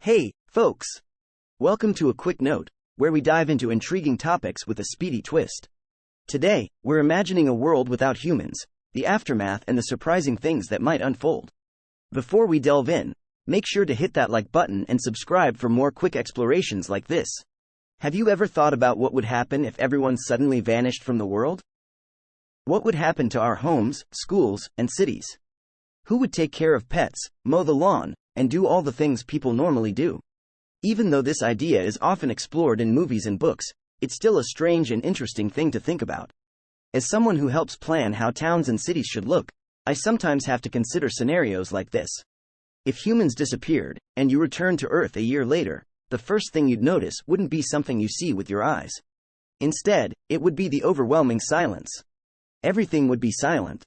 Hey, folks! Welcome to a quick note, where we dive into intriguing topics with a speedy twist. Today, we're imagining a world without humans, the aftermath and the surprising things that might unfold. Before we delve in, make sure to hit that like button and subscribe for more quick explorations like this. Have you ever thought about what would happen if everyone suddenly vanished from the world? What would happen to our homes, schools, and cities? Who would take care of pets, mow the lawn, and do all the things people normally do? Even though this idea is often explored in movies and books, it's still a strange and interesting thing to think about. As someone who helps plan how towns and cities should look, I sometimes have to consider scenarios like this. If humans disappeared, and you returned to Earth a year later, the first thing you'd notice wouldn't be something you see with your eyes. Instead, it would be the overwhelming silence. Everything would be silent.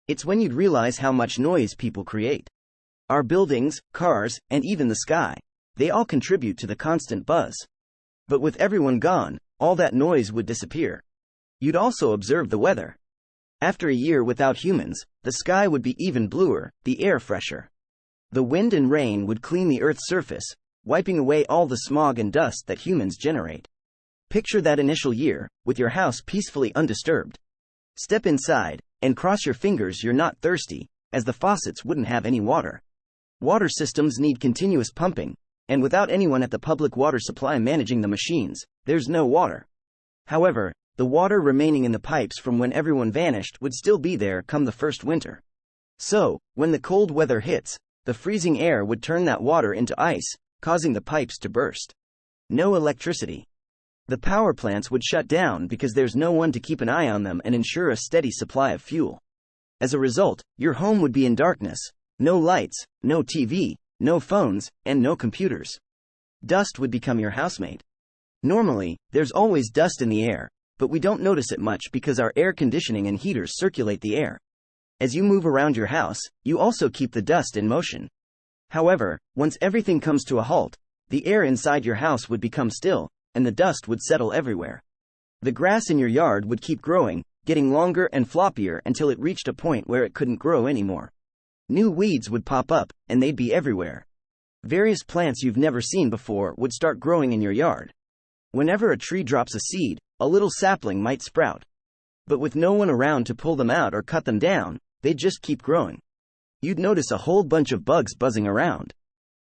It's when you'd realize how much noise people create. Our buildings, cars, and even the sky, they all contribute to the constant buzz. But with everyone gone, all that noise would disappear. You'd also observe the weather. After a year without humans, the sky would be even bluer, the air fresher. The wind and rain would clean the Earth's surface, wiping away all the smog and dust that humans generate. Picture that initial year, with your house peacefully undisturbed. Step inside, and cross your fingers you're not thirsty, as the faucets wouldn't have any water. Water systems need continuous pumping, and without anyone at the public water supply managing the machines, there's no water. However, the water remaining in the pipes from when everyone vanished would still be there come the first winter. So, when the cold weather hits, the freezing air would turn that water into ice, causing the pipes to burst. No electricity. The power plants would shut down because there's no one to keep an eye on them and ensure a steady supply of fuel. As a result, your home would be in darkness. No lights, no TV, no phones, and no computers. Dust would become your housemate. Normally, there's always dust in the air, but we don't notice it much because our air conditioning and heaters circulate the air. As you move around your house, you also keep the dust in motion. However, once everything comes to a halt, the air inside your house would become still, and the dust would settle everywhere. The grass in your yard would keep growing, getting longer and floppier until it reached a point where it couldn't grow anymore. New weeds would pop up, and they'd be everywhere. Various plants you've never seen before would start growing in your yard. Whenever a tree drops a seed, a little sapling might sprout. But with no one around to pull them out or cut them down, they'd just keep growing. You'd notice a whole bunch of bugs buzzing around.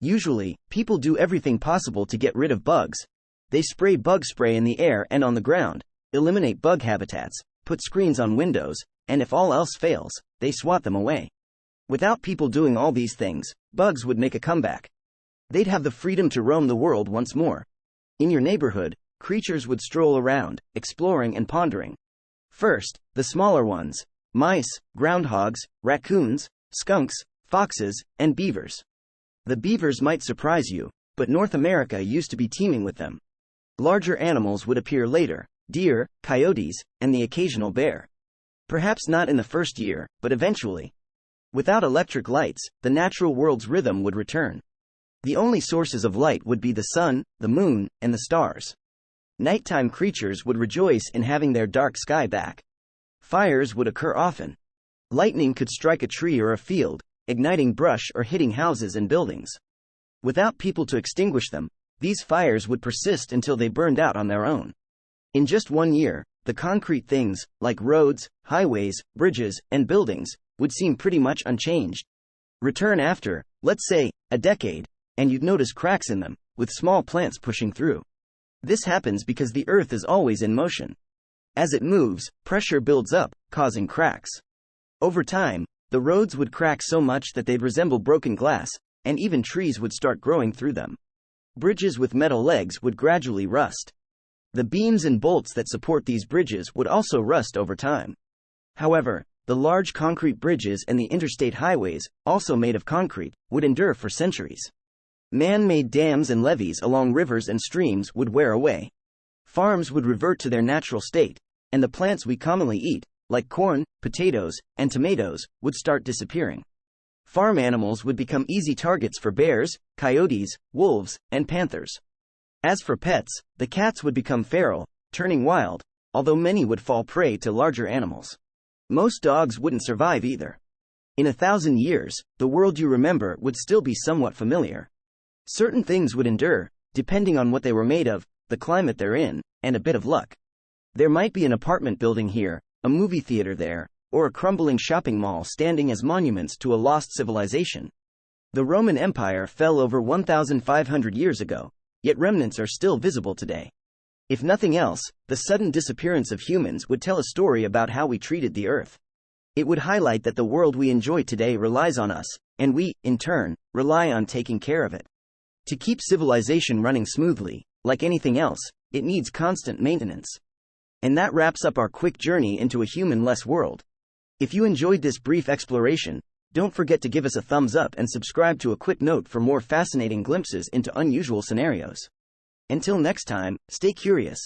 Usually, people do everything possible to get rid of bugs. They spray bug spray in the air and on the ground, eliminate bug habitats, put screens on windows, and if all else fails, they swat them away. Without people doing all these things, bugs would make a comeback. They'd have the freedom to roam the world once more. In your neighborhood, creatures would stroll around, exploring and pondering. First, the smaller ones: mice, groundhogs, raccoons, skunks, foxes, and beavers. The beavers might surprise you, but North America used to be teeming with them. Larger animals would appear later: deer, coyotes, and the occasional bear. Perhaps not in the first year, but eventually. Without electric lights, the natural world's rhythm would return. The only sources of light would be the sun, the moon, and the stars. Nighttime creatures would rejoice in having their dark sky back. Fires would occur often. Lightning could strike a tree or a field, igniting brush or hitting houses and buildings. Without people to extinguish them, these fires would persist until they burned out on their own. In just 1 year, the concrete things, like roads, highways, bridges, and buildings, would seem pretty much unchanged. Return after, let's say, a decade, and you'd notice cracks in them, with small plants pushing through. This happens because the Earth is always in motion. As it moves, pressure builds up, causing cracks. Over time, the roads would crack so much that they'd resemble broken glass, and even trees would start growing through them. Bridges with metal legs would gradually rust. The beams and bolts that support these bridges would also rust over time. However, the large concrete bridges and the interstate highways, also made of concrete, would endure for centuries. Man-made dams and levees along rivers and streams would wear away. Farms would revert to their natural state, and the plants we commonly eat, like corn, potatoes, and tomatoes, would start disappearing. Farm animals would become easy targets for bears, coyotes, wolves, and panthers. As for pets, the cats would become feral, turning wild, although many would fall prey to larger animals. Most dogs wouldn't survive either. In 1,000 years, the world you remember would still be somewhat familiar. Certain things would endure, depending on what they were made of, the climate they're in, and a bit of luck. There might be an apartment building here, a movie theater there, or a crumbling shopping mall standing as monuments to a lost civilization. The Roman Empire fell over 1,500 years ago, yet remnants are still visible today. If nothing else, the sudden disappearance of humans would tell a story about how we treated the earth. It would highlight that the world we enjoy today relies on us, and we, in turn, rely on taking care of it. To keep civilization running smoothly, like anything else, it needs constant maintenance. And that wraps up our quick journey into a human-less world. If you enjoyed this brief exploration, don't forget to give us a thumbs up and subscribe to A Quick Note for more fascinating glimpses into unusual scenarios. Until next time, stay curious.